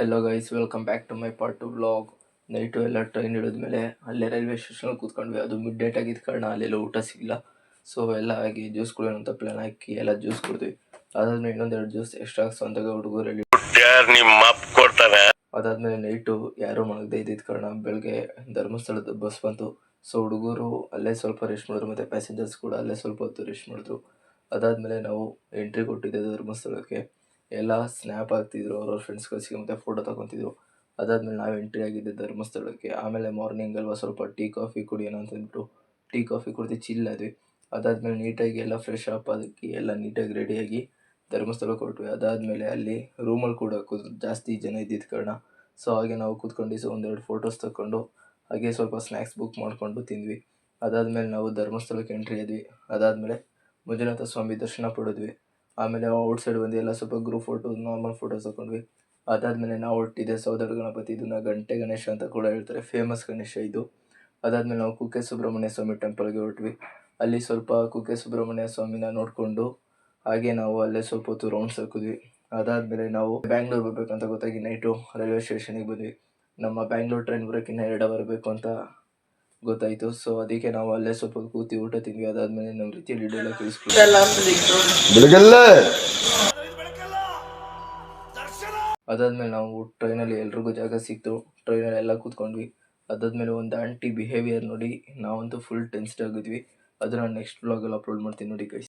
Hello guys, welcome back to my part 2 vlog. Night ಎಲ್ಲ train ಇಳಿದ್ಮೇಲೆ ಅಲ್ಲೇ railway ಸ್ಟೇಷನಲ್ಲಿ ಕೂತ್ಕೊಂಡ್ವಿ. ಅದು ಮಿಡ್ ಡೇಟ್ ಆಗಿದ್ದ ಕಾರಣ ಅಲ್ಲೆಲ್ಲ ಊಟ ಸಿಗಲ್ಲ. ಸೊ ಎಲ್ಲ ಆಗಿ ಜ್ಯೂಸ್ ಕುಡಿಯೋಣ ಅಂತ ಪ್ಲಾನ್ ಹಾಕಿ ಎಲ್ಲ ಜ್ಯೂಸ್ ಕುಡಿದ್ವಿ. ಅದಾದ್ಮೇಲೆ ಇನ್ನೊಂದೆರಡು ಜ್ಯೂಸ್ ಎಕ್ಸ್ಟ್ರಾ ಅಂದಾಗ ಹುಡುಗರಲ್ಲಿ ಅದಾದ್ಮೇಲೆ ನೈಟು ಯಾರೂ ಮಲಗದೆ ಇದ್ದಿದ್ದ ಕಾರಣ ಬೆಳಗ್ಗೆ ಧರ್ಮಸ್ಥಳದ ಬಸ್ ಬಂತು. ಸೊ ಹುಡುಗರು ಅಲ್ಲೇ ಸ್ವಲ್ಪ ರೆಸ್ಟ್ ಮಾಡಿದ್ರು, ಮತ್ತು ಪ್ಯಾಸೆಂಜರ್ಸ್ ಕೂಡ ಅಲ್ಲೇ ಸ್ವಲ್ಪ ಹೊತ್ತು ರೆಸ್ಟ್ ಮಾಡಿದ್ರು. ಅದಾದಮೇಲೆ ನಾವು ಎಂಟ್ರಿ ಕೊಟ್ಟಿದ್ದೆ ಧರ್ಮಸ್ಥಳಕ್ಕೆ. ಎಲ್ಲ ಸ್ನ್ಯಾಪ್ ಆಗ್ತಿದ್ರು, ಅವ್ರವ್ರ ಫ್ರೆಂಡ್ಸ್ಗಳು ಮತ್ತು ಫೋಟೋ ತಗೊತಿದ್ರು. ಅದಾದಮೇಲೆ ನಾವು ಎಂಟ್ರಿ ಆಗಿದ್ದೆ ಧರ್ಮಸ್ಥಳಕ್ಕೆ. ಆಮೇಲೆ ಮಾರ್ನಿಂಗ್ ಅಲ್ವಾ, ಸ್ವಲ್ಪ ಟೀ ಕಾಫಿ ಕುಡಿಯೋಣ ಅಂತಂದ್ಬಿಟ್ಟು ಟೀ ಕಾಫಿ ಕುಡಿದು ಚಿಲ್ ಆದ್ವಿ. ಅದಾದಮೇಲೆ ನೀಟಾಗಿ ಎಲ್ಲ ಫ್ರೆಶ್ ಅಪ್ ಅದಕ್ಕೆ ಎಲ್ಲ ನೀಟಾಗಿ ರೆಡಿಯಾಗಿ ಧರ್ಮಸ್ಥಳಕ್ಕೆ ಹೊರಟ್ವಿ. ಅದಾದಮೇಲೆ ಅಲ್ಲಿ ರೂಮಲ್ಲಿ ಕೂಡ ಜಾಸ್ತಿ ಜನ ಇದ್ದಿದ್ದ ಕಾರಣ ಸೊ ಹಾಗೆ ನಾವು ಕೂತ್ಕೊಂಡು ಒಂದೆರಡು ಫೋಟೋಸ್ ತಗೊಂಡು ಹಾಗೆ ಸ್ವಲ್ಪ ಸ್ನ್ಯಾಕ್ಸ್ ಬುಕ್ ಮಾಡಿಕೊಂಡು ತಿಂದ್ವಿ. ಅದಾದಮೇಲೆ ನಾವು ಧರ್ಮಸ್ಥಳಕ್ಕೆ ಎಂಟ್ರಿ ಆದ್ವಿ. ಅದಾದಮೇಲೆ ಮಂಜುನಾಥ ಸ್ವಾಮಿ ದರ್ಶನ ಪಡೆದ್ವಿ. ಆಮೇಲೆ ಔಟ್ಸೈಡ್ ಬಂದು ಎಲ್ಲ ಸ್ವಲ್ಪ ಗ್ರೂಪ್ ಫೋಟೋ, ನಾರ್ಮಲ್ ಫೋಟೋಸ್ ತಗೊಂಡ್ವಿ. ಅದಾದಮೇಲೆ ನಾವು ಹೊರಟಿದ್ದೆ ಸೌದರ ಗಣಪತಿ, ಇದನ್ನು ಗಂಟೆ ಗಣೇಶ ಅಂತ ಕೂಡ ಹೇಳ್ತಾರೆ, ಫೇಮಸ್ ಗಣೇಶ ಇದು. ಅದಾದಮೇಲೆ ನಾವು ಕುಕ್ಕೆ ಸುಬ್ರಹ್ಮಣ್ಯ ಸ್ವಾಮಿ ಟೆಂಪಲ್ಗೆ ಹೊರಟ್ವಿ. ಅಲ್ಲಿ ಸ್ವಲ್ಪ ಕುಕ್ಕೆ ಸುಬ್ರಹ್ಮಣ್ಯ ಸ್ವಾಮಿನ ನೋಡಿಕೊಂಡು ಹಾಗೆ ನಾವು ಅಲ್ಲೇ ಸ್ವಲ್ಪ ಹೊತ್ತು ರೌಂಡ್ಸ್ ಹಾಕಿದ್ವಿ. ಅದಾದಮೇಲೆ ನಾವು ಬ್ಯಾಂಗ್ಳೂರ್ ಬರಬೇಕಂತ ಗೊತ್ತಾಗಿ ನೈಟು ರೈಲ್ವೆ ಸ್ಟೇಷನಿಗೆ ಬಂದ್ವಿ. ನಮ್ಮ ಬ್ಯಾಂಗ್ಳೂರ್ ಟ್ರೈನ್ ಬರೋಕ್ಕಿಂತ 2 ಅವರ್ ಬೇಕು ಅಂತ ಗೊತ್ತಾಯಿತು. ಸೊ ಅದಕ್ಕೆ ನಾವು ಅಲ್ಲೇ ಸ್ವಲ್ಪ ಕೂತಿ ಊಟ ತಿಂದ್ವಿ. ಅದಾದಮೇಲೆ ನಮ್ಮ ರೀತಿಯಲ್ಲಿ ಡೈಲಾಗ್ ಕೇಳಿಸ್ಕೊಂಡು ಅದಾದಮೇಲೆ ನಾವು ಟ್ರೈನಲ್ಲಿ ಎಲ್ರಿಗೂ ಜಾಗ ಸಿಕ್ತು, ಟ್ರೈನಲ್ಲಿ ಎಲ್ಲ ಕೂತ್ಕೊಂಡ್ವಿ. ಅದಾದಮೇಲೆ ಒಂದು ಆಂಟಿ ಬಿಹೇವಿಯರ್ ನೋಡಿ ನಾವಂತೂ ಫುಲ್ ಟೆನ್ಸ್ಡ್ ಆಗಿದ್ವಿ. ಅದನ್ನು ನೆಕ್ಸ್ಟ್ ವ್ಲಾಗಲ್ಲಿ ಅಪ್ಲೋಡ್ ಮಾಡ್ತೀನಿ ನೋಡಿ ಗೈಸ್.